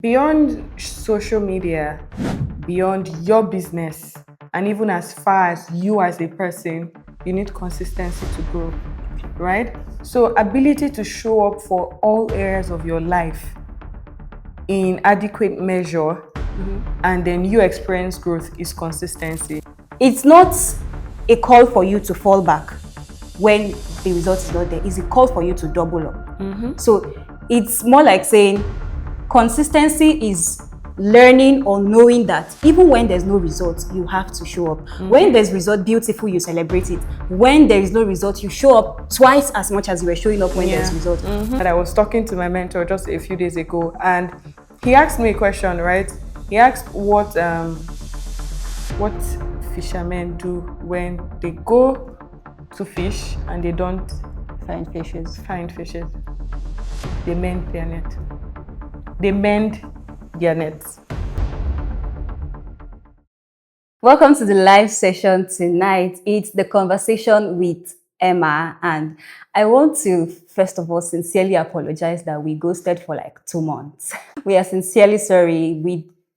Beyond social media, beyond your business, and even as far as you as a person, you need consistency to grow, right? So, ability to show up for all areas of your life in adequate measure, and then you experience growth is consistency. It's not a call for you to fall back when the result is not there. It's a call for you to double up. So it's more like saying consistency is learning or knowing that even when there's no result, you have to show up. When there's result, beautiful, you celebrate it. When there is no result, you show up twice as much as you were showing up when there's result. And I was talking to my mentor just a few days ago, and he asked me a question, right? He asked what fishermen do when they go to fish and they don't Find fishes. They mend their net. They mend their nets. Welcome to the live session tonight. It's the conversation with Emma, and I want to first of all sincerely apologize that we ghosted for like 2 months. We are sincerely sorry.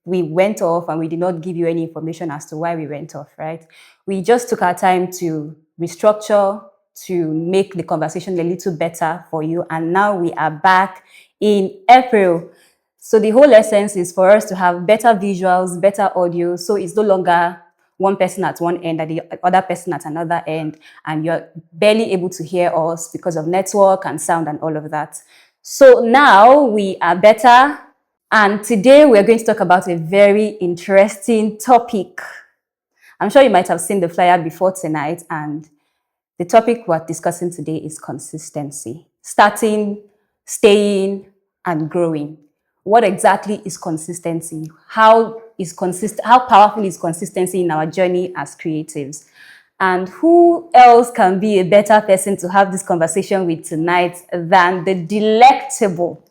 We went off and we did not give you any information as to why we went off, right? We just took our time to restructure, to make the conversation a little better for you, and now we are back in April. So the whole essence is for us to have better visuals, better audio, so it's no longer one person at one end and the other person at another end, and you're barely able to hear us because of network and sound and all of that. So now we are better, and today we're going to talk about a very interesting topic. I'm sure you might have seen the flyer before tonight, and the topic we're discussing today is consistency. Starting, staying, and growing. What exactly is consistency? How powerful is consistency in our journey as creatives? And who else can be a better person to have this conversation with tonight than the delectable,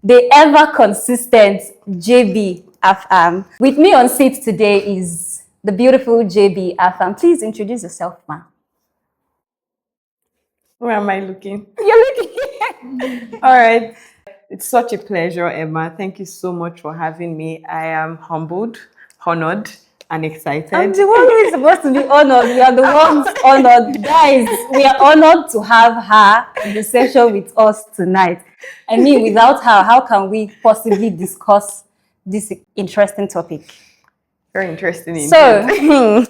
the ever consistent JB Afam? With me on seat today is the beautiful JB Afam. Please introduce yourself, ma'am. Where am I looking? You're looking. All right. It's such a pleasure, Emma. Thank you so much for having me. I am humbled, honored, and excited. I'm the one who is supposed to be honored. We are the ones honored. Guys, we are honored to have her in the session with us tonight. I mean, without her, how can we possibly discuss this interesting topic? Very interesting indeed. So,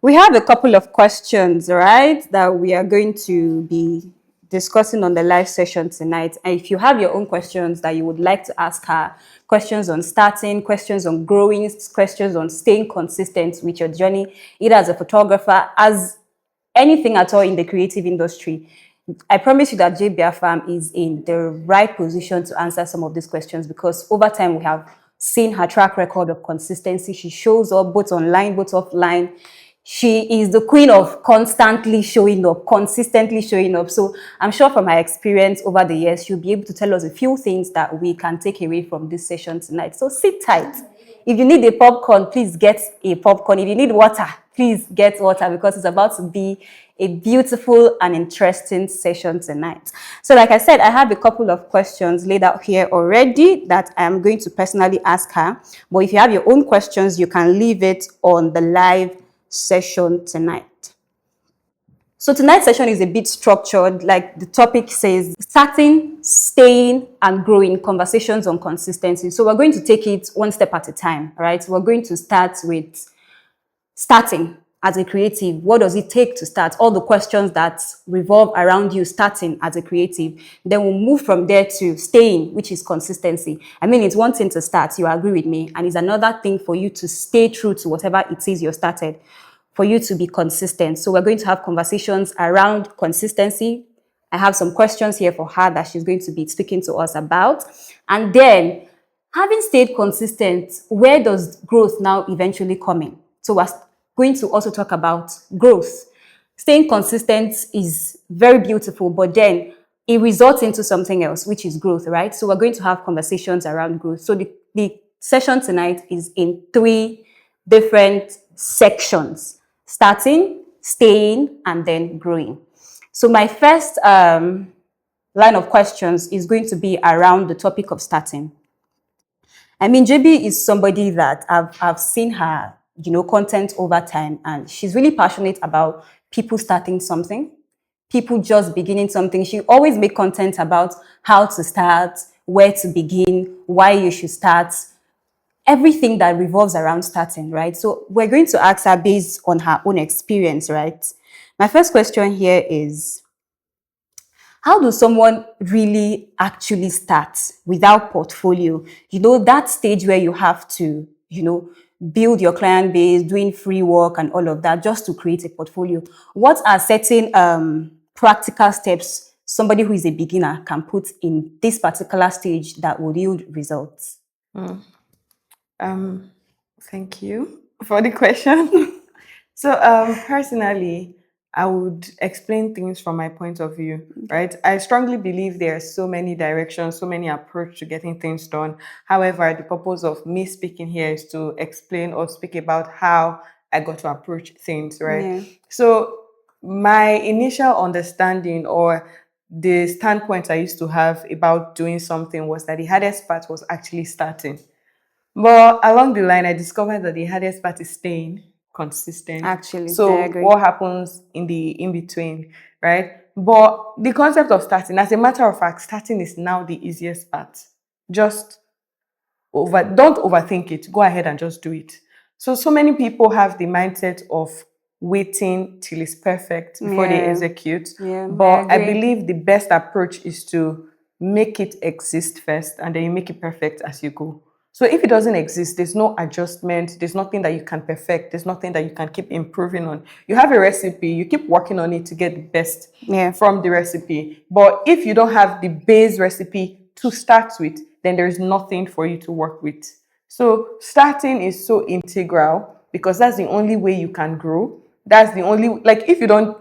we have a couple of questions, right, that we are going to be discussing on the live session tonight. And if you have your own questions that you would like to ask her, questions on starting, questions on growing, questions on staying consistent with your journey, either as a photographer, as anything at all in the creative industry, I promise you that JB Farm is in the right position to answer some of these questions, because over time we have seen her track record of consistency. She shows up both online, both offline. She is the queen of constantly showing up, consistently showing up. So I'm sure from her experience over the years, she'll be able to tell us a few things that we can take away from this session tonight. So sit tight. If you need a popcorn, please get a popcorn. If you need water, please get water, because it's about to be a beautiful and interesting session tonight. So like I said, I have a couple of questions laid out here already that I'm going to personally ask her. But if you have your own questions, you can leave it on the live session tonight. So tonight's session is a bit structured, like the topic says, starting, staying, and growing, conversations on consistency. So we're going to take it one step at a time, right? We're going to start with starting as a creative. What does it take to start? All the questions that revolve around you starting as a creative. Then we'll move from there to staying, which is consistency. I mean, it's one thing to start, you agree with me, and it's another thing for you to stay true to whatever it is you started, for you to be consistent. So we're going to have conversations around consistency. I have some questions here for her that she's going to be speaking to us about. And then, having stayed consistent, where does growth now eventually come in? So we're going to also talk about growth. Staying consistent is very beautiful, but then it results into something else, which is growth, right? So we're going to have conversations around growth. So the session tonight is in 3 different sections: starting, staying, and then growing. So my first line of questions is going to be around the topic of starting. I mean, JB is somebody that I've seen her, content over time, and she's really passionate about people starting something, people just beginning something. She always make content about how to start, where to begin, why you should start, everything that revolves around starting, right? So we're going to ask her based on her own experience, right? My first question here is, how does someone really actually start without portfolio? That stage where you have to, build your client base, doing free work and all of that just to create a portfolio. What are certain practical steps somebody who is a beginner can put in this particular stage that will yield results? Thank you for the question. So, personally, I would explain things from my point of view, right? I strongly believe there are so many directions, so many approaches to getting things done. However, the purpose of me speaking here is to explain or speak about how I got to approach things, right? Yeah. So, my initial understanding or the standpoint I used to have about doing something was that the hardest part was actually starting. But along the line, I discovered that the hardest part is staying consistent. Actually, I So agree. what happens in the in between, right? But the concept of starting, as a matter of fact, starting is now the easiest part. Just don't overthink it. Go ahead and just do it. So many people have the mindset of waiting till it's perfect before they Yeah. execute. Yeah, I But I agree. believe the best approach is to make it exist first and then you make it perfect as you go. So if it doesn't exist, there's no adjustment, there's nothing that you can perfect, there's nothing that you can keep improving on. You have a recipe, you keep working on it to get the best Yeah. from the recipe. But if you don't have the base recipe to start with, then there's nothing for you to work with. So starting is so integral because that's the only way you can grow. That's the only, like, if you don't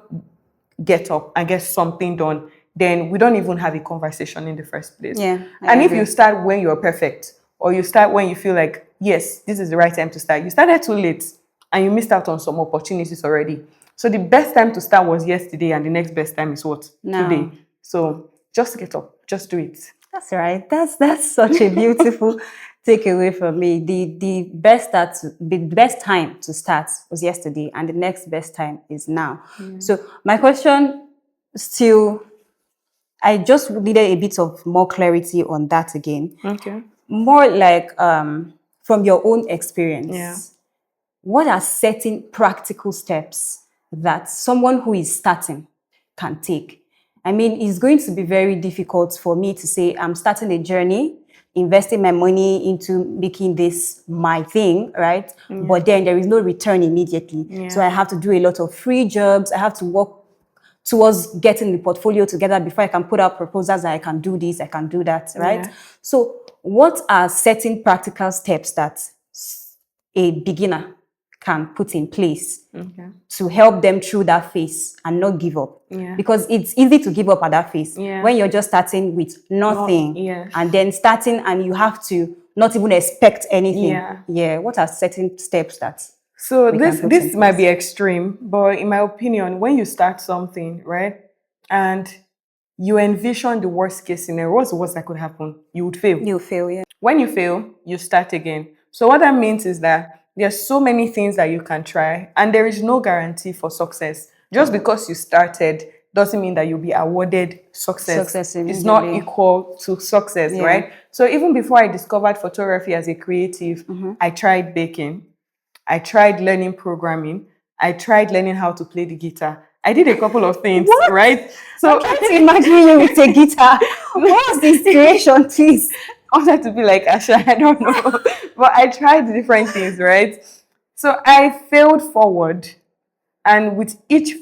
get up and get something done, then we don't even have a conversation in the first place. Yeah, I And if you agree. start when you're perfect, or you start when you feel like, yes, this is the right time to start, you started too late and you missed out on some opportunities already. So the best time to start was yesterday, and the next best time is what? Now. Today. So just get up, just do it. That's right. That's such a beautiful takeaway from me. The best time to start was yesterday, and the next best time is now. So my question still, I just needed a bit of more clarity on that again. Okay. More like from your own Yeah. experience, what are certain practical steps that someone who is starting can take? I mean, it's going to be very difficult for me to say, I'm starting a journey, investing my money into making this my thing, right? But then there is no return immediately. So Yeah. I have to do a lot of free jobs. I have to work towards getting the portfolio together before I can put out proposals that I can do this, I can do that, right? Yeah. So what are certain practical steps that a beginner can put in place Okay. to help them through that phase and not give up? Yeah. Because it's easy to give up at that phase Yeah. when you're just starting with nothing yes. and then starting and you have to not even expect anything. Yeah. Yeah. What are certain steps that So we this can put in this might be place? extreme, but in my opinion, when you start something, right, and you envision the worst case scenario, what's the worst that could happen? You would fail. You fail, yeah. When you fail, you start again. So what that means is that there's so many things that you can try, and there is no guarantee for success. Just because you started doesn't mean that you'll be awarded success. Success It's not immediately. equal to success, Yeah. right? So even before I discovered photography as a creative, I tried baking. I tried learning programming. I tried learning how to play the guitar. I did a couple of things, What? right? I'm So trying to imagine you with a guitar. What's the inspiration, please? I wanted to be like Asha, I don't know. But I tried different things, right? So I failed forward. And with each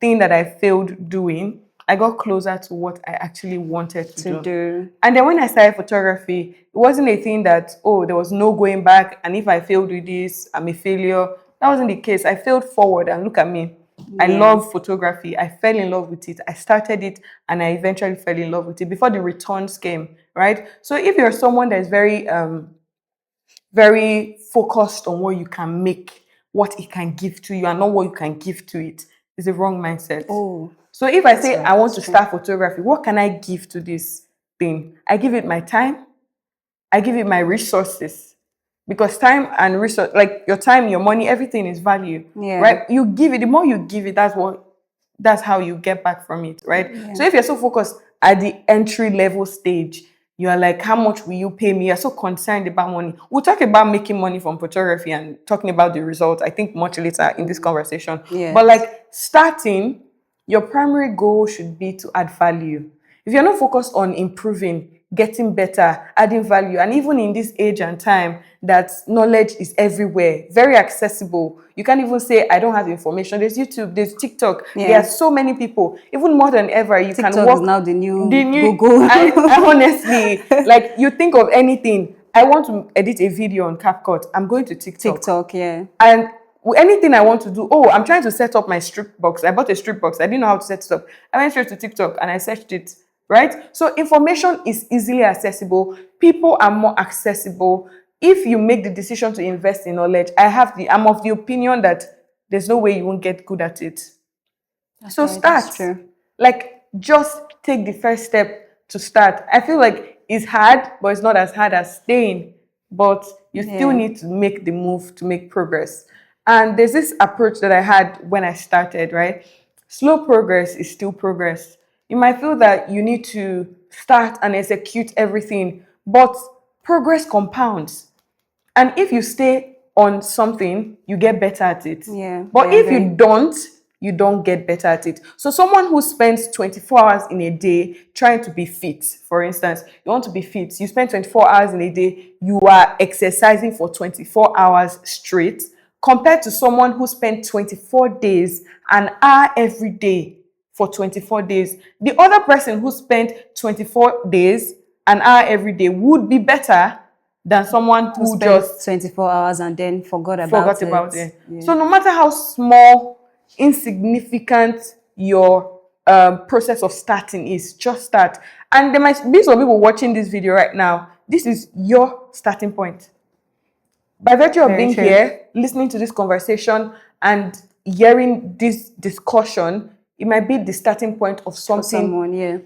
thing that I failed doing, I got closer to what I actually wanted to To do. do. And then when I started photography, it wasn't a thing that, oh, there was no going back. And if I failed with this, I'm a failure. That wasn't the case. I failed forward, and look at me. I Yeah. love photography. I fell in love with it. I started it and I eventually fell in love with it before the returns came, right? So if you're someone that is very focused on what you can make, what it can give to you, and not what you can give to it, is a wrong mindset. Oh, So if I that's say right. I want That's to true. start photography, what can I give to this thing? I give it my time, I give you my resources, because time and resource, like your time, your money, everything is value, Yeah. right? You give it, the more you give it, that's how you get back from it, right? So if you're so focused at the entry level stage, you are like, how much will you pay me? You're so concerned about money. We'll talk about making money from photography and talking about the results, I think, much later in this conversation. But Yes. like starting, your primary goal should be to add value. If you're not focused on improving, getting better, adding value, and even in this age and time that knowledge is everywhere, very accessible. You can't even say, I don't have information. There's YouTube, there's TikTok. There are Yeah. so many people, even more than ever. You can TikTok is now work the the new new. Google. I honestly, like, you think of anything. I want to edit a video on CapCut. I'm going to TikTok. TikTok, yeah. And anything I want to do, oh, I'm trying to set up my strip box. I bought a strip box. I didn't know how to set it up. I went straight to TikTok and I searched it, right? So information is easily accessible. People are more accessible. If you make the decision to invest in knowledge, I'm of the opinion that there's no way you won't get good at it. So Okay, start. that's true. Like, just take the first step to start. I feel like it's hard, but it's not as hard as staying. But you still Yeah. need to make the move to make progress. And there's this approach that I had when I started, right? Slow progress is still progress. You might feel that you need to start and execute everything, but progress compounds. And if you stay on something, you get better at it. Yeah, I But if agree. you don't get better at it. So someone who spends 24 hours in a day trying to be fit, for instance, you want to be fit, you spend 24 hours in a day, you are exercising for 24 hours straight, compared to someone who spent 24 days, an hour every day for 24 days. The other person who spent 24 days, an hour every day, would be better than someone Who who spent just 24 hours and then forgot forgot about about it. it. Yeah. So no matter how small, insignificant your process of starting is, just start. And there might be some people watching this video right now. This is your starting point. By virtue of Very being true. here, listening to this conversation and hearing this discussion, it might be the starting point of For something someone, yeah.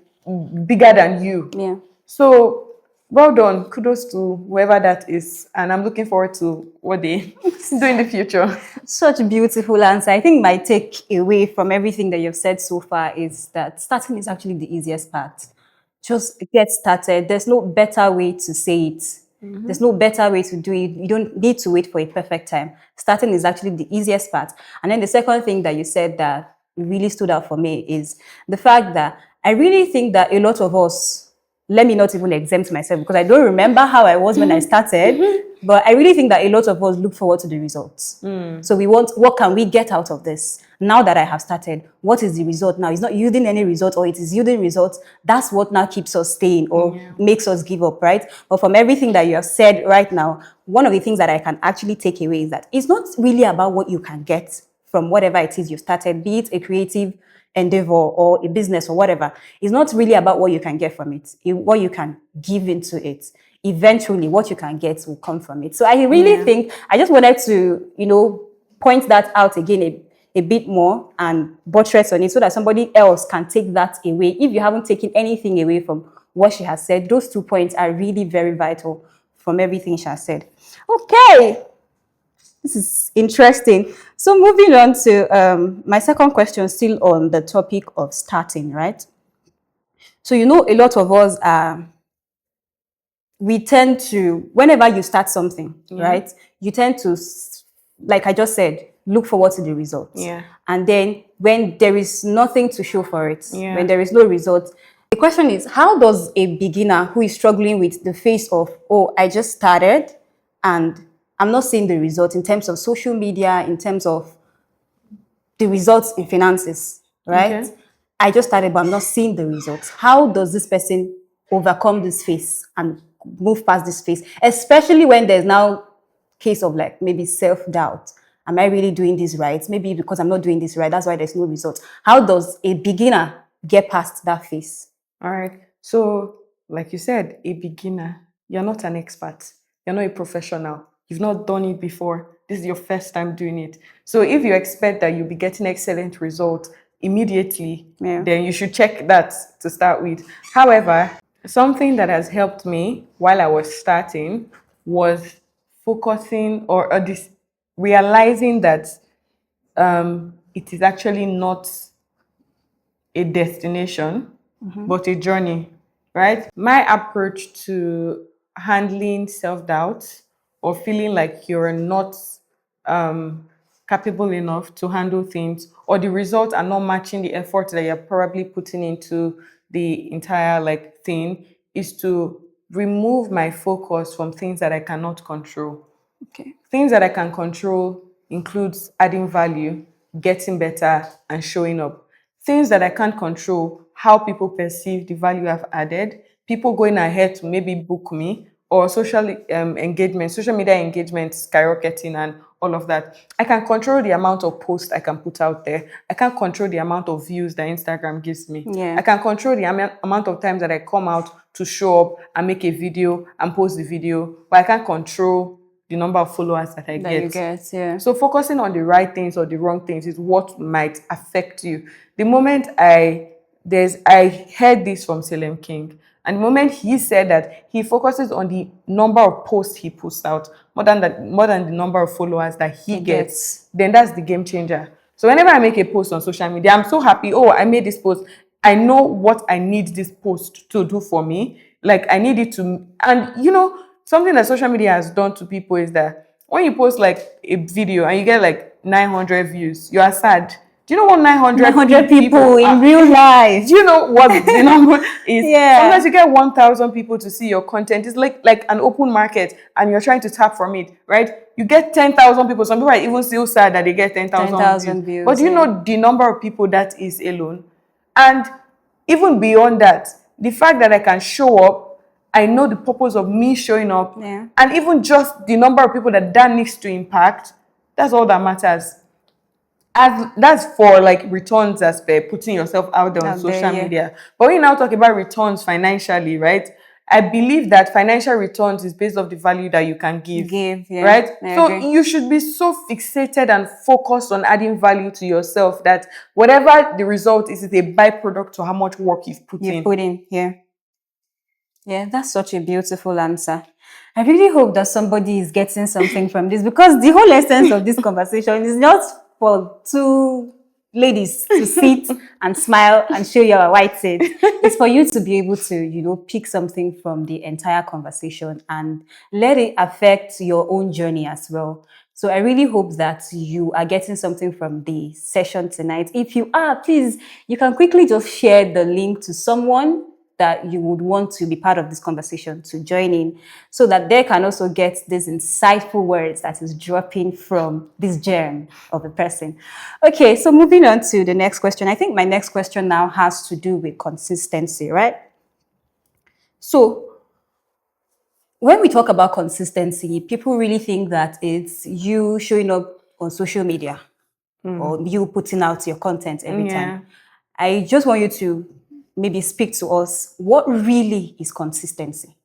bigger than you. Yeah. So well done. Kudos to whoever that is. And I'm looking forward to what they do in the future. Such a beautiful answer. I think my take away from everything that you've said so far is that starting is actually the easiest part. Just get started. There's no better way to say it. There's no better way to do it. You don't need to wait for a perfect time. Starting is actually the easiest part. And then the second thing that you said that really stood out for me is the fact that I really think that a lot of us, let me not even exempt myself because I don't remember how I was when I started, but I really think that a lot of us look forward to the results. So we want, what can we get out of this? Now that I have started, what is the result now? It's not yielding any result or it is yielding results. That's what now keeps us staying or makes us give up, right? But from everything that you have said right now, one of the things that I can actually take away is that it's not really about what you can get from whatever it is you started, be it a creative endeavor or a business or whatever. It's not really about what you can get from it, what you can give into it. Eventually, what you can get will come from it. So I really think I just wanted to, point that out again a bit more and buttress on it so that somebody else can take that away. If you haven't taken anything away from what she has said, those 2 points are really very vital from everything she has said. Okay. This is interesting. So moving on to my second question, still on the topic of starting, right? So a lot of us we tend to, whenever you start something, right? You tend to, like I just said, look forward to the results. Yeah. And then when there is nothing to show for it, Yeah. when there is no result, the question is, how does a beginner who is struggling with the face of, oh, I just started and I'm not seeing the result in terms of social media, in terms of the results in finances, right? Okay. I just started, but I'm not seeing the results. How does this person overcome this phase and move past this phase? Especially when there's now case of like maybe self-doubt. Am I really doing this right? Maybe because I'm not doing this right, that's why there's no result. How does a beginner get past that phase? All right. So, like you said, a beginner, you're not an expert, you're not a professional, you've not done it before. This is your first time doing it. So, if you expect that you'll be getting excellent results immediately, Yeah. then you should check that to start with. However, Something that has helped me while I was starting was focusing or this realizing that it is actually not a destination, but a journey, right? My approach to handling self doubt or feeling like you're not capable enough to handle things, or the results are not matching the effort that you're probably putting into the entire like thing, is to remove my focus from things that I cannot control. Okay. Things that I can control includes adding value, getting better, and showing up. Things that I can't control, how people perceive the value I've added, people going ahead to maybe book me, or social media engagement skyrocketing and all of that. I can control the amount of posts I can put out there. I can't control the amount of views that Instagram gives me. Yeah. I can control the amount of times that I come out to show up and make a video and post the video, but I can't control the number of followers that I That get. you get, yeah. So focusing on the right things or the wrong things is what might affect you. The moment I heard this from Salem King, and the moment he said that he focuses on the number of posts he puts out more than the number of followers that he gets, then that's the game changer. So whenever I make a post on social media, I'm so happy. Oh, I made this post. I know what I need this post to do for me. Like I need it to, and something that social media has done to people is that when you post like a video and you get like 900 views, you are sad. Do you know what 900 people in are? real life. Do you know what the number is? Yeah. Sometimes you get 1,000 people to see your content. It's like an open market and you're trying to tap from it, right? You get 10,000 people. Some people are even still sad that they get 10,000 10,000 views. views, But do you yeah. know the number of people that is alone? And even beyond that, the fact that I can show up, I know the purpose of me showing up, Yeah. and even just the number of people that needs to impact, that's all that matters. As that's for like returns as per putting yourself out there on Out there, social yeah. media. But when you now talk about returns financially, right? I believe that financial returns is based off the value that you can give. Yeah. Right? I So agree. you should be so fixated and focused on adding value to yourself that whatever the result is a byproduct to how much work you've put You in. put in, yeah. Yeah, that's such a beautiful answer. I really hope that somebody is getting something from this, because the whole essence of this conversation is not for two ladies to sit and smile and show your white teeth. It's for you to be able to, pick something from the entire conversation and let it affect your own journey as well. So I really hope that you are getting something from the session tonight. If you are, please, you can quickly just share the link to someone that you would want to be part of this conversation to join in, so that they can also get these insightful words that is dropping from this gem of a person. Okay, so moving on to the next question. I think my next question now has to do with consistency, right? So when we talk about consistency, people really think that it's you showing up on social media or you putting out your content every time. I just want you to maybe speak to us. What really is consistency?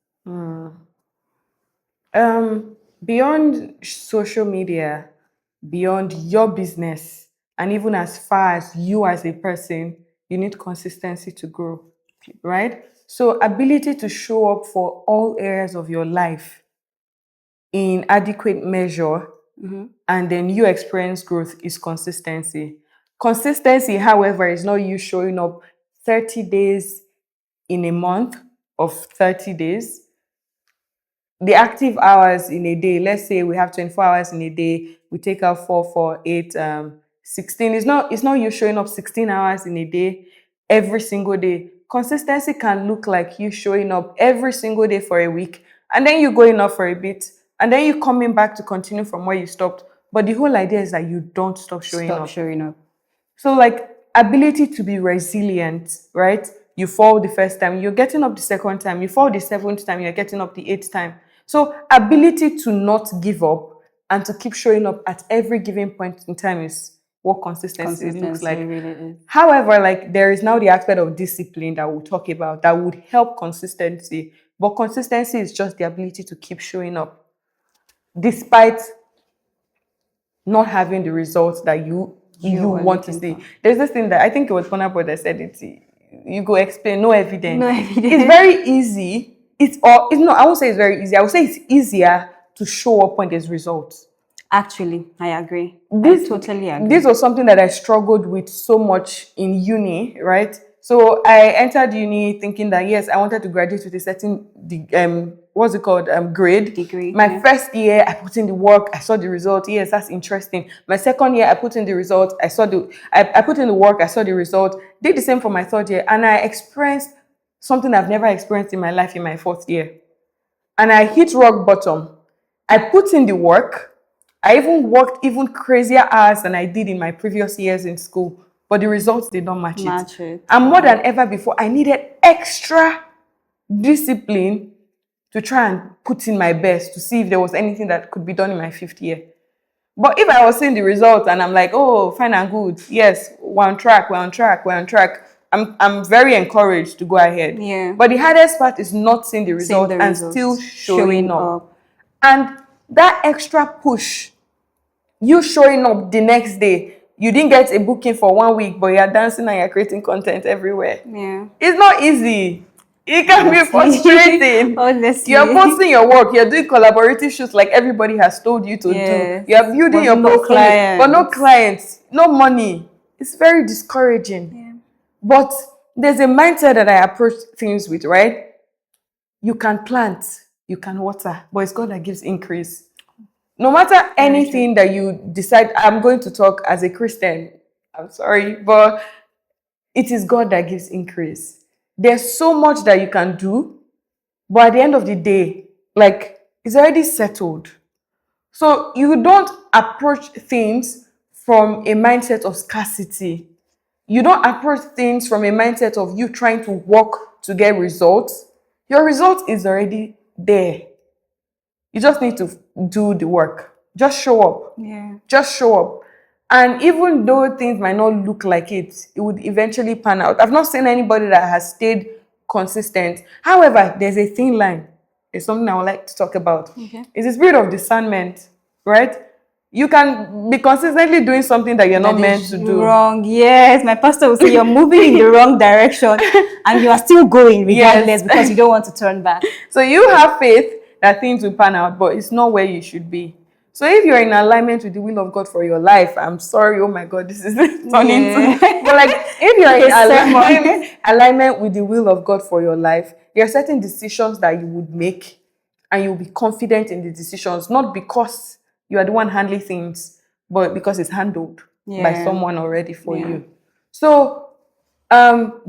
Beyond social media, beyond your business, and even as far as you as a person, you need consistency to grow, right? So, ability to show up for all areas of your life in adequate measure, and then you experience growth is consistency. Consistency, however, is not you showing up 30 days in a month of 30 days. The active hours in a day, let's say we have 24 hours in a day, we take out 4, 8, 16. It's not you showing up 16 hours in a day every single day. Consistency can look like you showing up every single day for a week, and then you going off for a bit, and then you coming back to continue from where you stopped. But the whole idea is that you don't stop showing Stop up. showing up. So, like, ability to be resilient, right? You fall the first time, you're getting up the second time, you fall the seventh time, you're getting up the eighth time. So, ability to not give up and to keep showing up at every given point in time is what consistency looks like. Really is. However, like, there is now the aspect of discipline that we'll talk about that would help consistency. But consistency is just the ability to keep showing up despite not having the results that you want to see. There's this thing that I think it was Bonaboy that said it. you go explain, no evidence. No evidence. It's very easy. No, I won't say it's very easy. I would say it's easier to show up when there's results. Actually, I agree. This I totally agree. this was something that I struggled with so much in uni, right? So I entered uni thinking that yes, I wanted to graduate with a certain what's it called, grade. Degree, My yeah. first year, I put in the work, I saw the result. Yes, that's interesting. My second year, I put in the result, I put in the work, I saw the result. Did the same for my third year, and I experienced something I've never experienced in my life in my fourth year. And I hit rock bottom. I put in the work. I even worked even crazier hours than I did in my previous years in school, but the results did not match it. And more than ever before, I needed extra discipline to try and put in my best to see if there was anything that could be done in my fifth year. But if I was seeing the results and I'm like, oh, fine and good, yes, we're on track, I'm very encouraged to go ahead. Yeah. But the hardest part is not seeing the result and still showing up. And that extra push, you showing up the next day, you didn't get a booking for 1 week, but you're dancing and you're creating content everywhere. Yeah. It's not easy. It can be frustrating. Honestly. You're posting your work, you're doing collaborative shoots like everybody has told you to do. You're building your portfolio, but no clients, no money. It's very discouraging. Yeah. But there's a mindset that I approach things with, right? You can plant, you can water, but it's God that gives increase. No matter anything that you decide, I'm going to talk as a Christian. I'm sorry, but it is God that gives increase. There's so much that you can do, but at the end of the day, like, it's already settled. So you don't approach things from a mindset of scarcity. You don't approach things from a mindset of you trying to work to get results. Your result is already there. You just need to do the work. Just show up. Yeah. Just show up. And even though things might not look like it, it would eventually pan out. I've not seen anybody that has stayed consistent. However, there's a thin line. It's something I would like to talk about. Okay. It's the spirit of discernment, right? You can be consistently doing something that you're not meant to do. Wrong. Yes, my pastor will say you're moving in the wrong direction and you are still going regardless because you don't want to turn back. So you have faith that things will pan out, but it's not where you should be. So if you're in alignment with the will of God for your life, I'm sorry, oh my God, this is turning into... But like, if you're in alignment with the will of God for your life, there are certain decisions that you would make and you'll be confident in the decisions, not because you are the one handling things, but because it's handled by someone already for you. So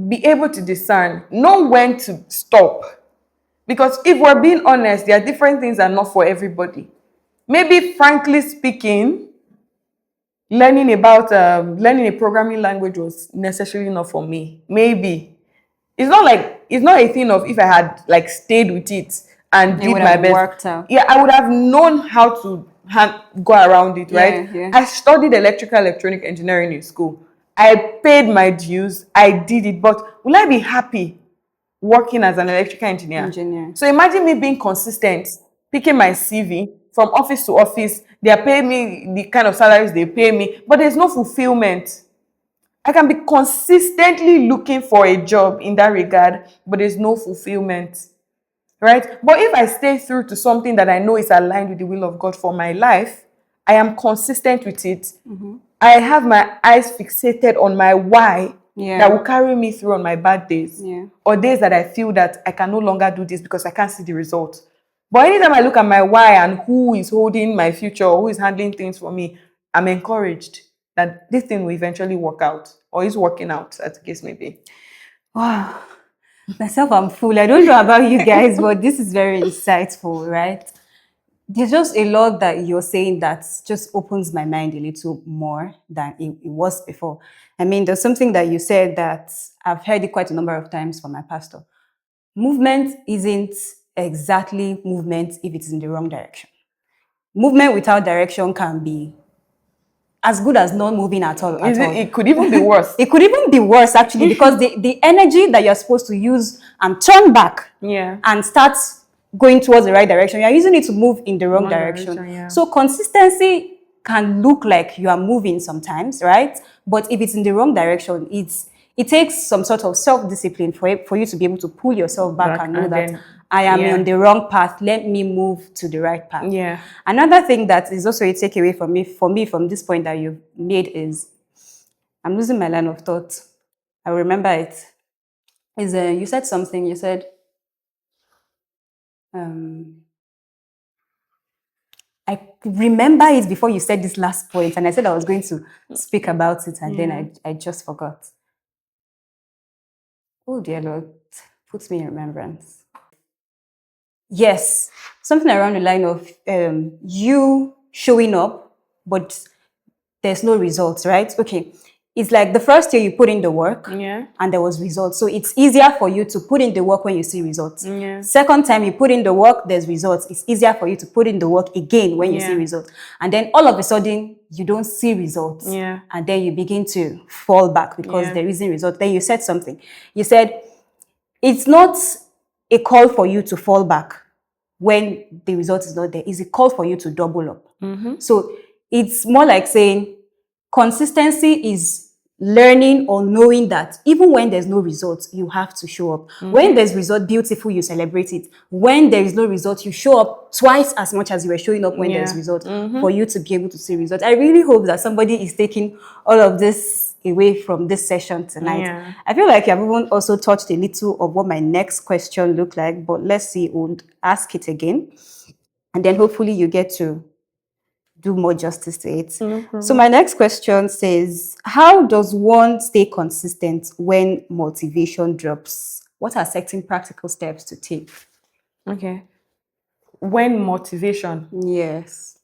be able to discern, know when to stop. Because if we're being honest, there are different things that are not for everybody. Maybe, frankly speaking, learning a programming language was necessarily not for me. Maybe. It's not a thing of if I had like stayed with it and did my best. Worked out. Yeah, I would have known how to go around it, right? Yeah. I studied electronic engineering in school. I paid my dues. I did it. But will I be happy working as an electrical engineer? So imagine me being consistent, picking my CV from office to office. They are paying me the kind of salaries they pay me, but there's no fulfillment. I can be consistently looking for a job in that regard, but there's no fulfillment, right? But if I stay through to something that I know is aligned with the will of God for my life, I am consistent with it. I have my eyes fixated on my why that will carry me through on my bad days or days that I feel that I can no longer do this because I can't see the result. But anytime I look at my why and who is holding my future or who is handling things for me, I'm encouraged that this thing will eventually work out or is working out, as the case may be. Wow. Myself, I'm full. I don't know about you guys, but this is very insightful, right? There's just a lot that you're saying that just opens my mind a little more than it was before. I mean, there's something that you said that I've heard it quite a number of times from my pastor. Movement isn't exactly movement if it's in the wrong direction. Movement without direction can be as good as not moving at all. It could even be worse. It could even be worse, actually, because the energy that you're supposed to use and turn back and start going towards the right direction, you're using it to move in the wrong direction. So consistency can look like you are moving sometimes, right? But if it's in the wrong direction, it it takes some sort of self-discipline for you to be able to pull yourself back and know and that then, I am yeah. on the wrong path. Let me move to the right path. Yeah. Another thing that is also a takeaway for me from this point that you've made is, I'm losing my line of thought. I will remember it. Is you said something. You said, I remember it before you said this last point, and I said I was going to speak about it, and then I just forgot. Oh dear Lord, put me in remembrance. Yes, something around the line of you showing up, but there's no results, right? Okay. It's like the first year you put in the work Yeah. and there was results. So it's easier for you to put in the work when you see results. Yeah. Second time you put in the work, there's results. It's easier for you to put in the work again when you see results. And then all of a sudden, you don't see results. Yeah. And then you begin to fall back because there isn't results. Then you said something. You said, it's not a call for you to fall back when the result is not there. It's a call for you to double up. So it's more like saying consistency is learning or knowing that even when there's no results, you have to show up. When there's result, beautiful, you celebrate it. When there is no result, you show up twice as much as you were showing up when there's result for you to be able to see results. I really hope that somebody is taking all of this away from this session tonight. Yeah. I feel like you've even also touched a little of what my next question looked like, but let's see, we'll ask it again. And then hopefully you get to do more justice to it. So my next question says, how does one stay consistent when motivation drops? What are certain practical steps to take? Okay. When motivation. Yes.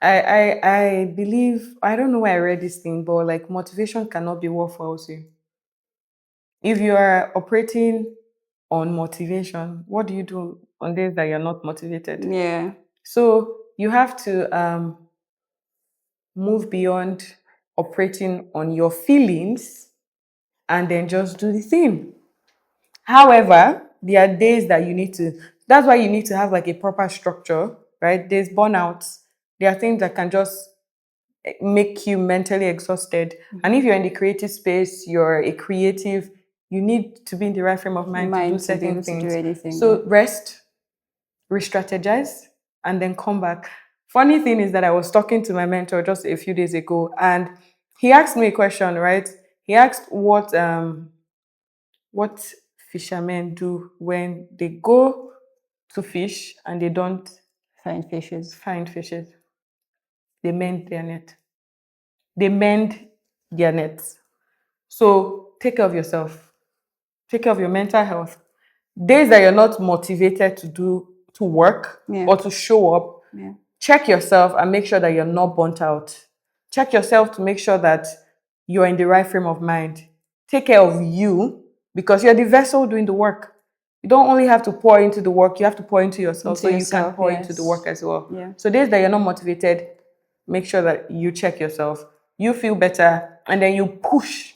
I believe, I don't know where I read this thing, but like motivation cannot be what fuels you. If you are operating on motivation, what do you do on days that you're not motivated? Yeah. So you have to move beyond operating on your feelings and then just do the thing. However, there are days that you need to, that's why you need to have like a proper structure, right? There's burnouts. There are things that can just make you mentally exhausted. And if you're in the creative space, you're a creative, you need to be in the right frame of mind to do certain things. So rest, re-strategize, and then come back. Funny thing is that I was talking to my mentor just a few days ago, and he asked me a question, right? He asked what fishermen do when they go to fish and they don't Find fishes. They mend their net. They mend their nets. So take care of yourself. Take care of your mental health. Days that you're not motivated to work or to show up, check yourself and make sure that you're not burnt out. Check yourself to make sure that you're in the right frame of mind. Take care of you because you're the vessel doing the work. You don't only have to pour into the work, you have to pour into yourself you can pour into the work as well. Yeah. So days that you're not motivated, make sure that you check yourself. You feel better and then you push.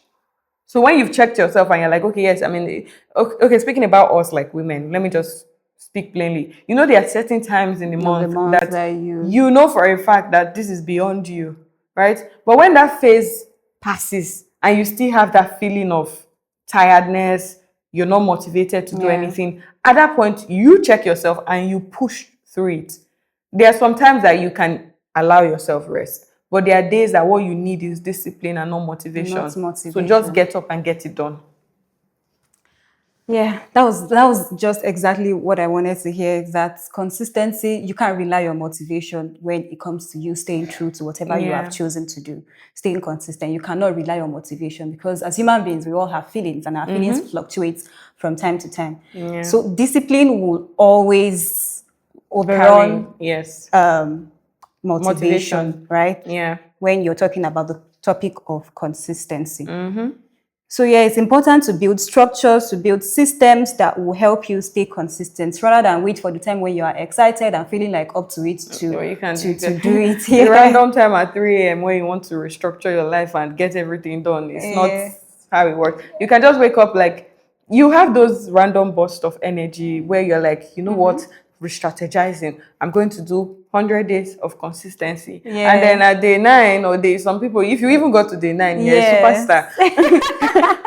So when you've checked yourself and you're like, okay, yes, I mean, okay, speaking about us like women, let me just speak plainly. You know, there are certain times in the month that you know for a fact that this is beyond you, right? But when that phase passes and you still have that feeling of tiredness, you're not motivated to do anything, at that point, you check yourself and you push through it. There are some times that you can allow yourself rest. But there are days that what you need is discipline and not motivation. So just get up and get it done. Yeah, that was just exactly what I wanted to hear. That consistency, you can't rely on motivation when it comes to you staying true to whatever you have chosen to do. Staying consistent, you cannot rely on motivation because as human beings, we all have feelings and our feelings fluctuate from time to time. Yeah. So discipline will always overrun motivation, right? Yeah. When you're talking about the topic of consistency. So yeah, it's important to build structures, to build systems that will help you stay consistent rather than wait for the time when you are excited and feeling like up to it to do it. The random time at 3 a.m. when you want to restructure your life and get everything done. It's not how it works. You can just wake up like, you have those random bursts of energy where you're like, you know what, re-strategizing. I'm going to do 100 days of consistency. Yeah. And then at day 9 or day, some people, if you even got to day 9, you're a Yes. superstar.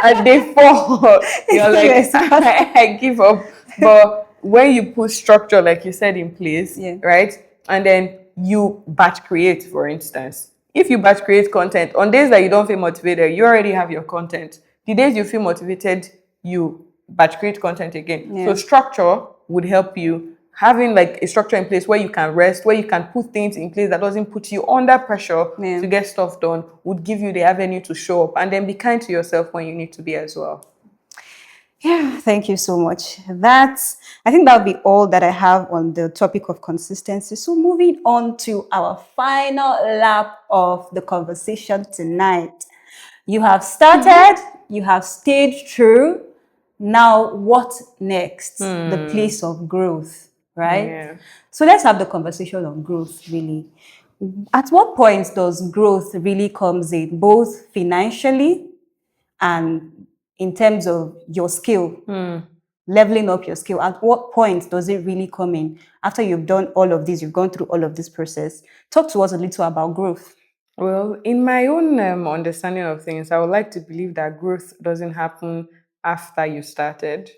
At day 4, you're like, Yes. I give up. But when you put structure, like you said, in place, Yeah. right? And then you batch create, for instance. If you batch create content, on days that you don't feel motivated, you already have your content. The days you feel motivated, you batch create content again. Yeah. So structure would help you. Having like a structure in place where you can rest, where you can put things in place that doesn't put you under pressure Yeah. to get stuff done, would give you the avenue to show up, and then be kind to yourself when you need to be as well. Yeah, thank you so much. I think that'll be all that I have on the topic of consistency. So moving on to our final lap of the conversation tonight. You have started, you have stayed through. Now, what next? The place of growth, right? Yeah. So let's have the conversation on growth, really. At what point does growth really comes in, both financially and in terms of your skill, leveling up your skill? At what point does it really come in? After you've done all of this, you've gone through all of this process. Talk to us a little about growth. Well, in my own understanding of things, I would like to believe that growth doesn't happen after you started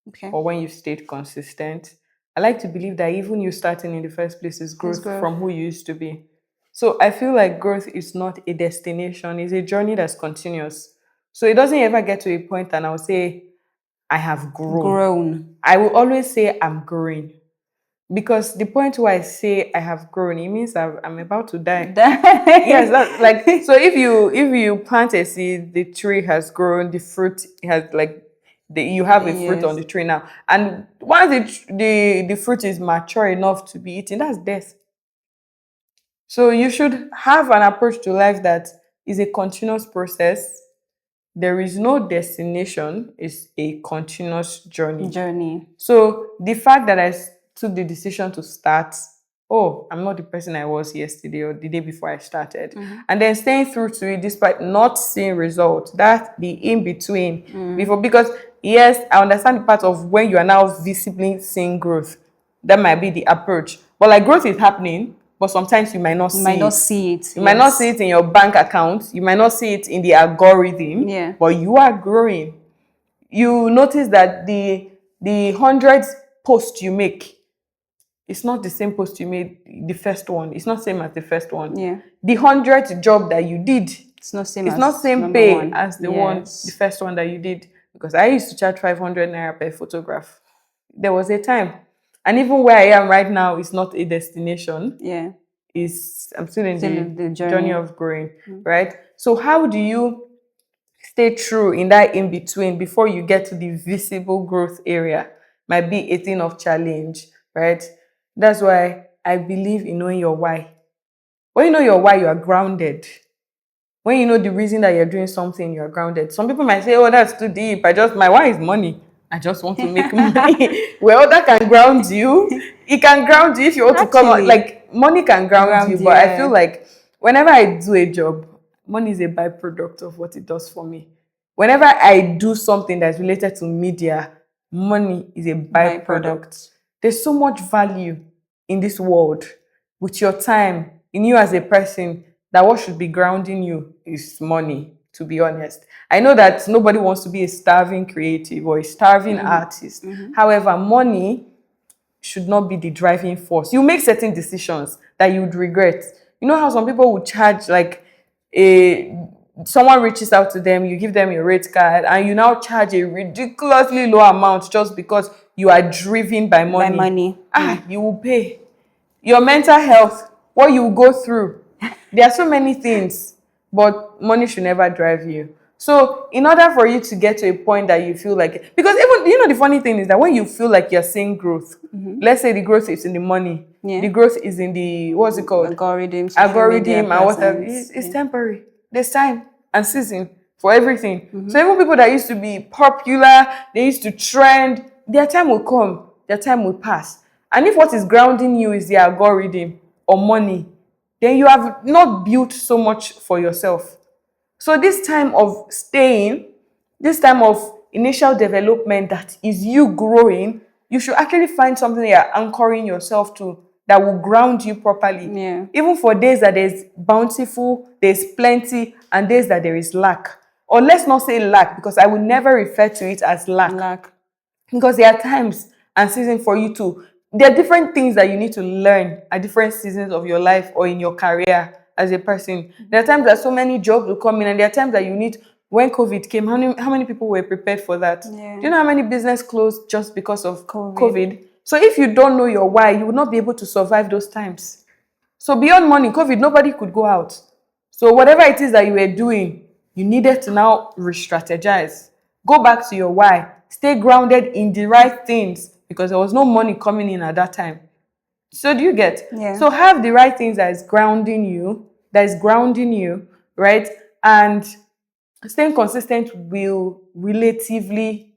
Okay. or when you stayed consistent. I like to believe that even you starting in the first place is growth growth. from who you used to be. So I feel like growth is not a destination, it's a journey that's continuous. So it doesn't ever get to a point and I'll say, I have grown. I will always say I'm growing. Because the point where I say I have grown, it means I'm about to die. Yes, that's like, so if you plant a seed, the tree has grown, the fruit has like you have a fruit on the tree now, and once the fruit is mature enough to be eaten, that's death. So you should have an approach to life that is a continuous process. There is no destination, it's a continuous journey. So the fact that took the decision to start, oh, I'm not the person I was yesterday or the day before I started. And then staying through to it despite not seeing results, that the in between before, because yes, I understand the part of when you are now visibly seeing growth. That might be the approach. But like growth is happening, but sometimes you might not see it. You might not see it in your bank account. You might not see it in the algorithm. Yeah. But you are growing. You notice that the 100 posts you make, it's not the same post you made the first one. It's not same as the first one. Yeah. The 100th job that you did, it's not same pay one. as the first one that you did. Because I used to charge 500 naira per photograph. There was a time. And even where I am right now is not a destination. Yeah. I'm still in the journey of growing, right? So how do you stay true in that in between before you get to the visible growth area? Might be a thing of challenge, right? That's why I believe in knowing your why. When you know your why, you are grounded. When you know the reason that you're doing something, you're grounded. Some people might say, oh, that's too deep. My why is money. I just want to make money. Well, that can ground you. It can ground you if you want to come out. Like, money can ground you, but I feel like whenever I do a job, money is a byproduct of what it does for me. Whenever I do something that's related to media, money is a byproduct. There's so much value in this world with your time, in you as a person, that what should be grounding you is money, to be honest. I know that nobody wants to be a starving creative or a starving artist. However, money should not be the driving force. You make certain decisions that you would regret. You know how some people would charge like someone reaches out to them, you give them your rate card, and you now charge a ridiculously low amount just because you are driven by money. You will pay. Your mental health, what you will go through. There are so many things, but money should never drive you. So in order for you to get to a point that you feel like, because even, the funny thing is that when you feel like you're seeing growth, let's say the growth is in the money, the growth is in the, what's it called? Algorithm and whatever. It's temporary. There's time and season for everything. So even people that used to be popular, they used to trend, their time will come, their time will pass. And if what is grounding you is the algorithm or money, then you have not built so much for yourself. So this time of staying, this time of initial development that is you growing, you should actually find something that you're anchoring yourself to that will ground you properly. Yeah. Even for days that there's bountiful, there's plenty, and days that there is lack. Or let's not say lack, because I will never refer to it as lack. Because there are times and seasons for you to, there are different things that you need to learn at different seasons of your life or in your career as a person. There are times that so many jobs will come in, and there are times that you need, when COVID came, how many people were prepared for that? Yeah. Do you know how many business closed just because of COVID? So if you don't know your why, you will not be able to survive those times. So beyond money, COVID, nobody could go out. So whatever it is that you were doing, you needed to now re-strategize. Go back to your why. Stay grounded in the right things, because there was no money coming in at that time. So do you get? Yeah. So have the right things that is grounding you, right? And staying consistent will relatively,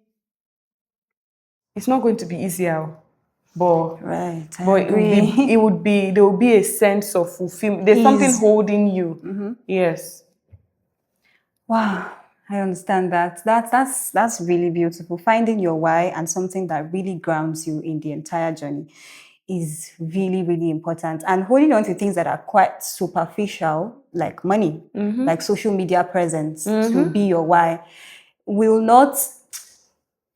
it's not going to be easier, but Right. it would be there will be a sense of fulfillment. There's something holding you. Yes. Wow, I understand that. That's really beautiful. Finding your why and something that really grounds you in the entire journey is really, really important. And holding on to things that are quite superficial, like money, like social media presence, to be your why, will not.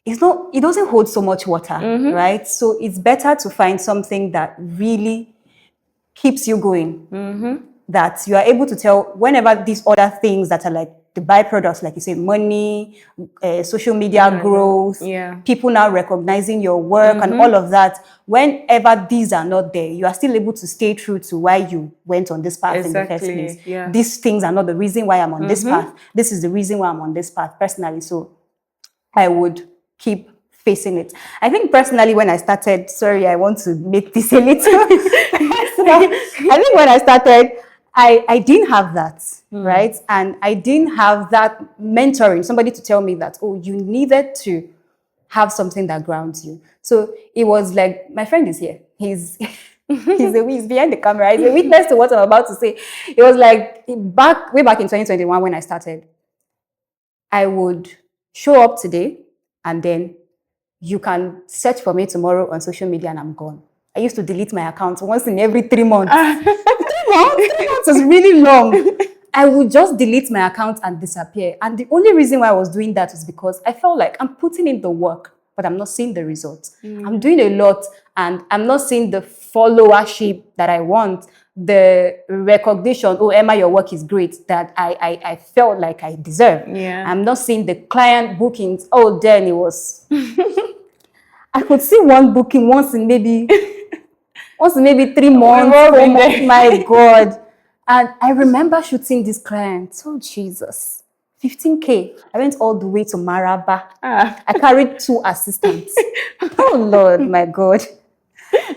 It's not. It doesn't hold so much water, right? So it's better to find something that really keeps you going. That you are able to tell whenever these other things that are like the byproducts, like you say, money, social media growth, people now recognizing your work and all of that. Whenever these are not there, you are still able to stay true to why you went on this path in the first place. Yeah. These things are not the reason why I'm on this path. This is the reason why I'm on this path personally. So I would keep facing it. I think personally, when I started, sorry, I want to make this a little. I think when I started, I didn't have that, right? And I didn't have that mentoring, somebody to tell me that, oh, you needed to have something that grounds you. So it was like, my friend is here. He's behind the camera. He's a witness to what I'm about to say. It was like way back in 2021 when I started, I would show up today and then you can search for me tomorrow on social media and I'm gone. I used to delete my account once in every 3 months. 3 months was really long. I would just delete my account and disappear. And the only reason why I was doing that was because I felt like I'm putting in the work, but I'm not seeing the results. I'm doing a lot and I'm not seeing the followership that I want, the recognition, oh, Emma, your work is great, that I felt like I deserve. Yeah. I'm not seeing the client bookings. Oh, then it was... I could see one booking once in maybe 3 months, 4 months, my God. And I remember shooting this client. Oh, Jesus. 15K. I went all the way to Maraba. I carried 2 assistants. Oh, Lord, my God.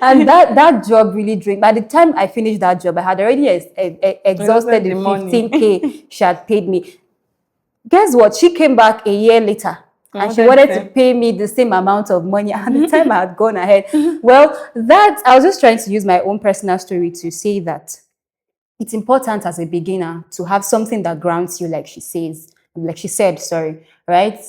And that job really drained. By the time I finished that job, I had already exhausted the 15K she had paid me. Guess what? She came back a year later. And she wanted to pay me the same amount of money. And the time I had gone ahead. Well, I was just trying to use my own personal story to say that it's important as a beginner to have something that grounds you, like she said, right?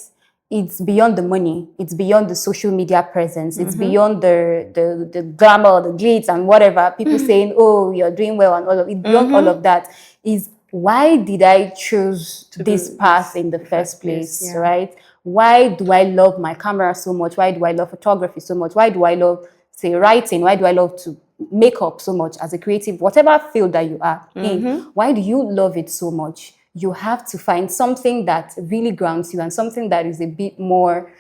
It's beyond the money. It's beyond the social media presence. It's beyond the glamour, the glitz and whatever. People saying, oh, you're doing well and all of it. Beyond all of that is, why did I choose this path in the first place, right? Why do I love my camera so much? Why do I love photography so much? Why do I love, say, writing? Why do I love to make up so much as a creative? Whatever field that you are in, why do you love it so much? You have to find something that really grounds you and something that is a bit more,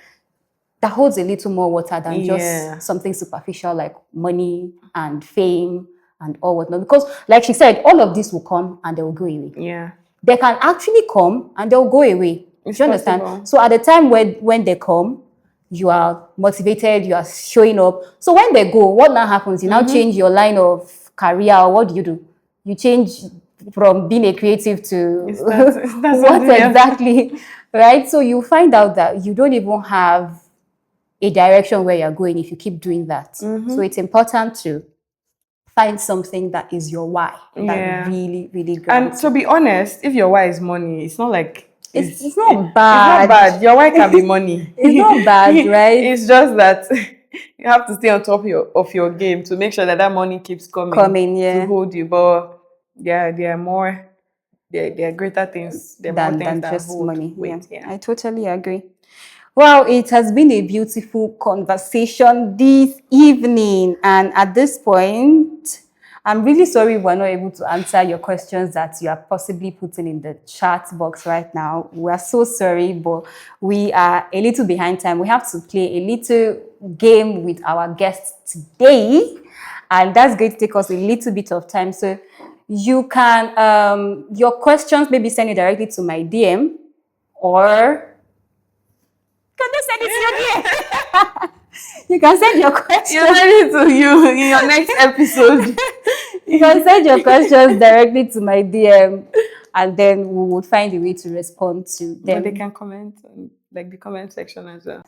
that holds a little more water than just something superficial like money and fame and all whatnot. Because, like she said, all of this will come and they will go away. Yeah. They can actually come and they'll go away. Do you understand? Possible. So at the time when they come, you are motivated, you are showing up. So when they go, what now happens? You now change your line of career. Or what do? You change from being a creative to what exactly, right? So you find out that you don't even have a direction where you're going if you keep doing that. So it's important to find something that is your why, that really, really grounds. And to be honest, if your why is money, it's not like it's not bad. It's not bad. Your why can be money. It's not bad, right? It's just that You have to stay on top of your game to make sure that money keeps Coming, to yeah. hold you. But yeah, there are more. There are greater things. There are more things Than that just hold money. Yeah, weight. Yeah. I totally agree. Well, it has been a beautiful conversation this evening. And at this point, I'm really sorry we're not able to answer your questions that you are possibly putting in the chat box right now. We are so sorry, but we are a little behind time. We have to play a little game with our guests today, and that's going to take us a little bit of time. So you can, your questions, maybe send it directly to my DM, or can they send it to your DM? You can send your questions. You send it to you in your next episode. You can send your questions directly to my DM, and then we will find a way to respond to them. But they can comment on like the comment section as well.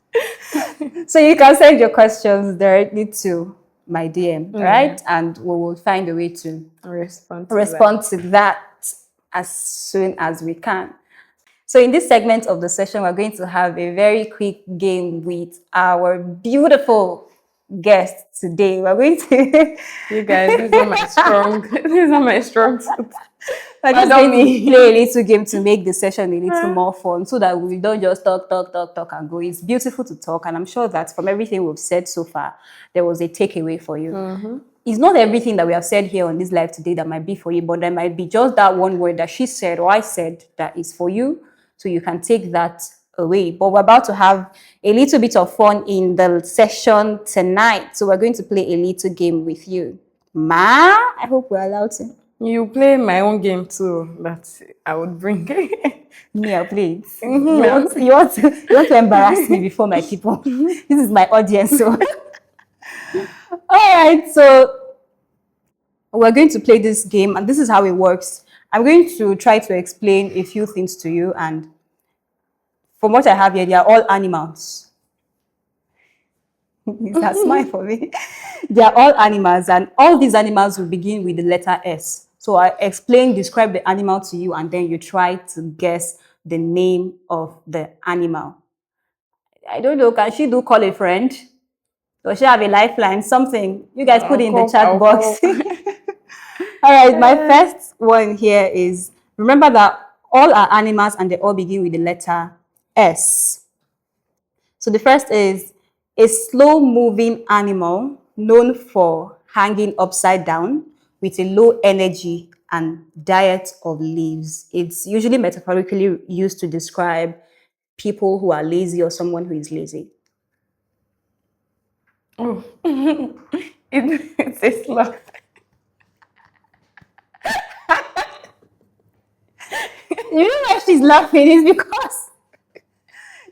So you can send your questions directly to my DM, right? And we will find a way to Respond to that as soon as we can. So in this segment of the session, we're going to have a very quick game with our beautiful guest today. We're going to You guys, this is not my strong. This is not my strong suit. we're just going to play a little game to make the session a little more fun, so that we don't just talk and go. It's beautiful to talk, and I'm sure that from everything we've said so far, there was a takeaway for you. It's not everything that we have said here on this live today that might be for you, but there might be just that one word that she said or I said that is for you. So you can take that away. But we're about to have a little bit of fun in the session tonight. So we're going to play a little game with you. Ma, I hope we're allowed to. You play my own game too. That I would bring. Me, I'll play it. You want to embarrass me before my people. This is my audience. So. All right. So we're going to play this game, and this is how it works. I'm going to try to explain a few things to you, and from what I have here, they are all animals. Is that smile for me? They are all animals, and all these animals will begin with the letter S. So I describe the animal to you, and then you try to guess the name of the animal. I don't know, can she call a friend? Does she have a lifeline? Something. You guys put it in the chat box. All right, my first one here is, remember that all are animals and they all begin with the letter S. So the first is a slow-moving animal known for hanging upside down with a low energy and diet of leaves. It's usually metaphorically used to describe people who are lazy or someone who is lazy. Oh, it's a sloth. You know why she's laughing?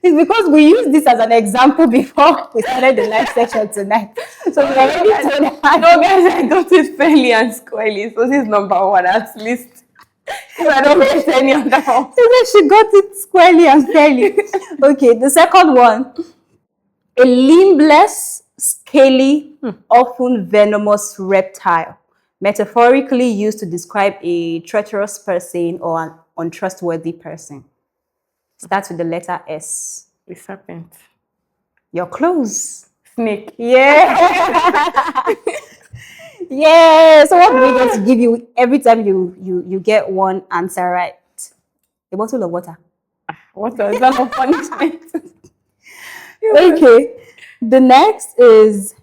It's because we used this as an example before we started the live session tonight. So we already told her. No, guys, I got it fairly and squarely. So this is number one at least. If I don't get any other one. She got it squarely and fairly. Okay, the second one. A limbless, scaly, often venomous reptile, metaphorically used to describe a treacherous person or an untrustworthy person. Starts with the letter S. The serpent. You're close. Snake. Yeah. Yeah. So what do we get to give you every time you get one answer right? A bottle of water. Water is that not punishment? Okay. The next is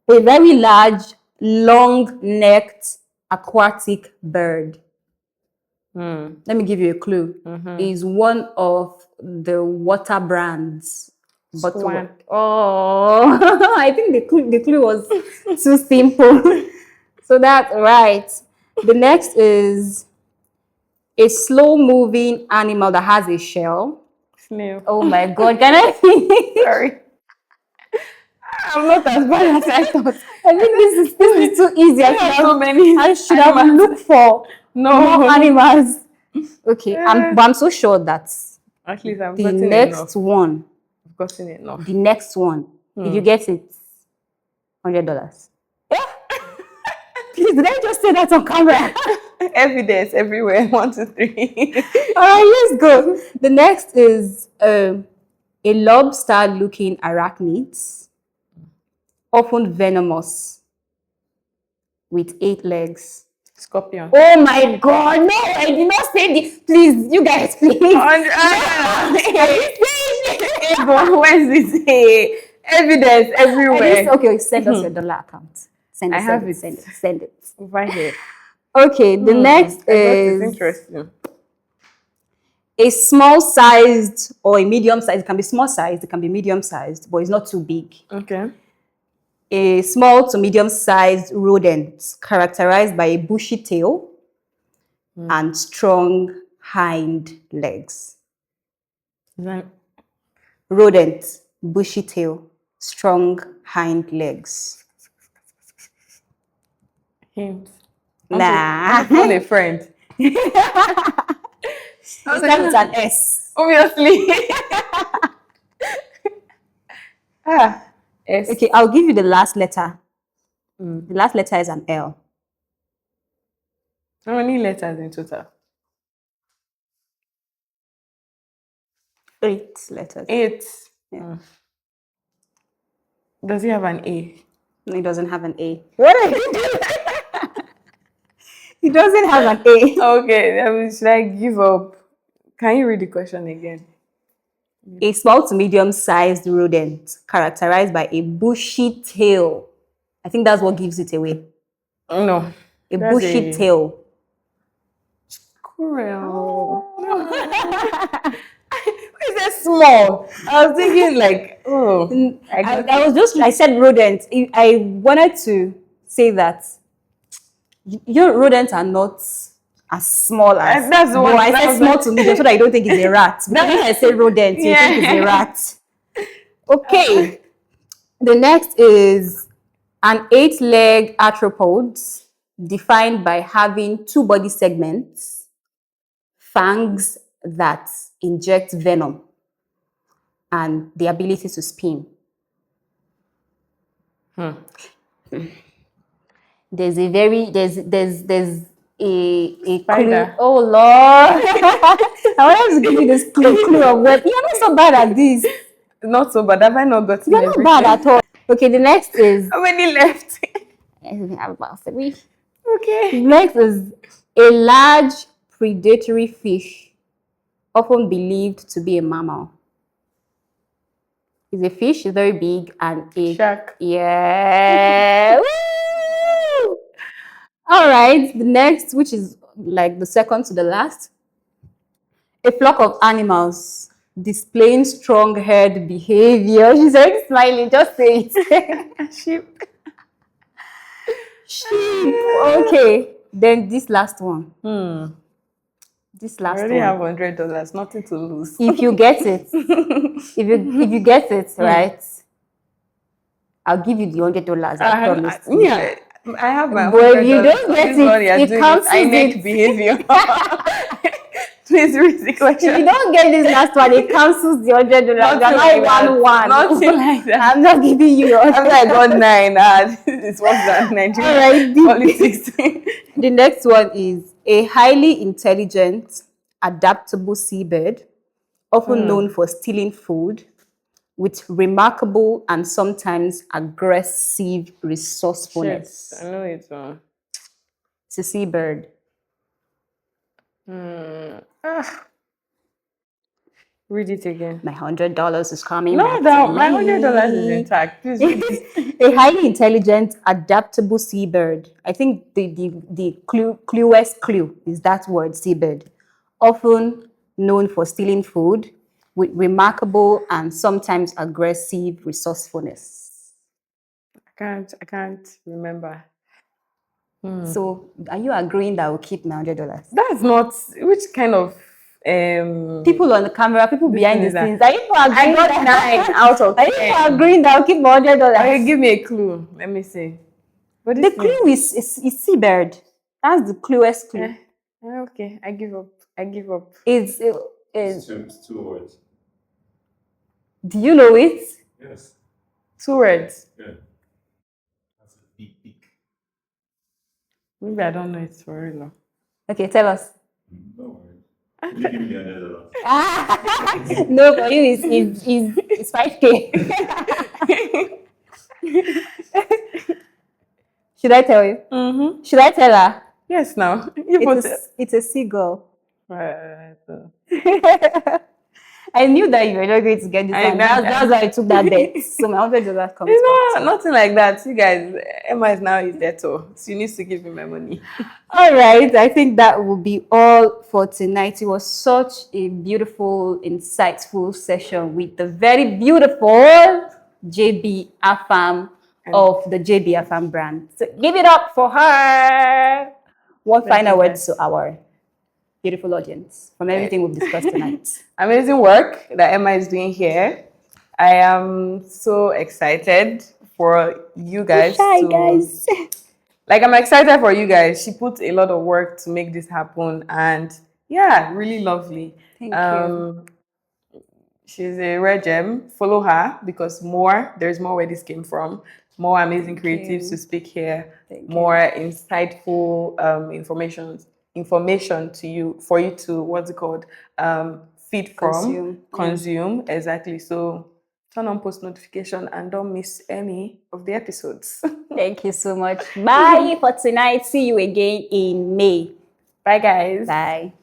a very large, long-necked aquatic bird. Let me give you a clue. Is one of the water brands. Swan. Oh, I think the clue was too simple. So that's right. The next is a slow-moving animal that has a shell. Snail. Oh my God! Can I? Sorry. I'm not as bad as I thought. I think this is too easy. I should have looked for more animals. Okay, but I'm so sure that at least I've the gotten next enough. one. I've gotten enough. The next one, if you get it, $100. Please, did I just say that on camera? Evidence everywhere. 1, 2, 3. All right, let's go. The next is a lobster-looking arachnid. often venomous, with 8 legs. Scorpion. Oh my God! No, I did not say this. Please, you guys, please. Where's this? Hey, evidence everywhere. Okay, send us your dollar account. Send I it, have send it, it. send it, send it. Over here. Okay, the next I thought it's is interesting. a small sized or a medium sized. It can be small sized, it can be medium sized, but it's not too big. Okay. A small to medium sized rodent characterized by a bushy tail and strong hind legs. Rodent, bushy tail, strong hind legs. Hint. Nah. Phone a friend. It's time with an S. Obviously. S. Okay, I'll give you the last letter. The last letter is an L. How many letters in total? 8 letters. 8. Yeah. Does he have an A? No, it doesn't have an A. What are you doing? It doesn't have an A. Okay, should I give up? Can you read the question again? A small to medium-sized rodent characterized by a bushy tail. I think that's what gives it away. No. A bushy tail. Squirrel. Why is that small? I was thinking like, I said rodent. I wanted to say that your rodents are not as small as that's but what I said small to medium so that I don't think it's a rat. Because when I say rodent, you think it's a rat. Okay. The next is an 8-leg arthropod defined by having 2 body segments, fangs that inject venom, and the ability to spin. There's a Spider. clue. Oh Lord. I wanted to give you this clue of what you're not so bad at this. Not so bad. Have I not gotten You're not bad at all. Okay, the next is How many left? I have about 3. Okay. Next is a large predatory fish, often believed to be a mammal. It's a fish, it's very big and a Shark. Yeah. Woo! All right, the next, which is like the second to the last, a flock of animals displaying strong herd behavior. She's already smiling, just say it. Sheep. Sheep. Okay, then this last one. This I last already one. have $100. Nothing to lose. If you get it, if you get it right, I'll give you the $100. I promise. Yeah, I have my But if you don't get This one you're it, it doing counts is INEC behavior. Please read the question. If you don't get this last one, it cancels the $100. You're Nothing not like that. 1-1. Nothing like that. I'm not giving you your After I got 9, it's worse than Nigerian All right, politics. The next one is a highly intelligent, adaptable seabird, often known for stealing food, with remarkable and sometimes aggressive resourcefulness. Shit, I know it. It's a seabird. Read it again. My $100 is coming. No, back to my me. $100 is intact. Please read it. A highly intelligent, adaptable seabird. I think the clueless clue is that word, seabird. Often known for stealing food, with remarkable and sometimes aggressive resourcefulness. I can't remember. So, are you agreeing that we'll keep my $100? That's not which kind of People on the camera, people behind the scenes. Are you agreeing? I got 9 out of 10. Are you agreeing that I'll keep my $100? Okay, give me a clue. Let me see. What is The clue is seabird. That's the clueless clue. Okay, I give up. It's Two words. Do you know it? Yes. 2 words. Yeah. That's a big peak. Maybe I don't know it for real. No. Okay, tell us. No worries. You give me $100. No, for you it's 5K. Should I tell you? Mm-hmm. Should I tell her? Yes, now. You put it. It's a seagull. Right. I knew that you were not going to get this, and that's why I took that bet. So my 100 comes It's back. nothing like that. You guys, Emma is now his debtor, so you need to give me my money. All right, I think that will be all for tonight. It was such a beautiful, insightful session with the very beautiful JB Afam of the JB Afam brand. So give it up for her. One final word to our beautiful audience from everything we've discussed tonight. Amazing work that Emma is doing here. I am so excited for you guys. Like, I'm excited for you guys. She put a lot of work to make this happen, and yeah, really lovely. Thank you. She's a rare gem. Follow her because there's more where this came from. More amazing creatives to speak here. More insightful information to you for you to feed from, consume. Exactly. So turn on post notification and don't miss any of the episodes. Thank you so much. Bye for tonight. See you again in May. Bye, guys. Bye.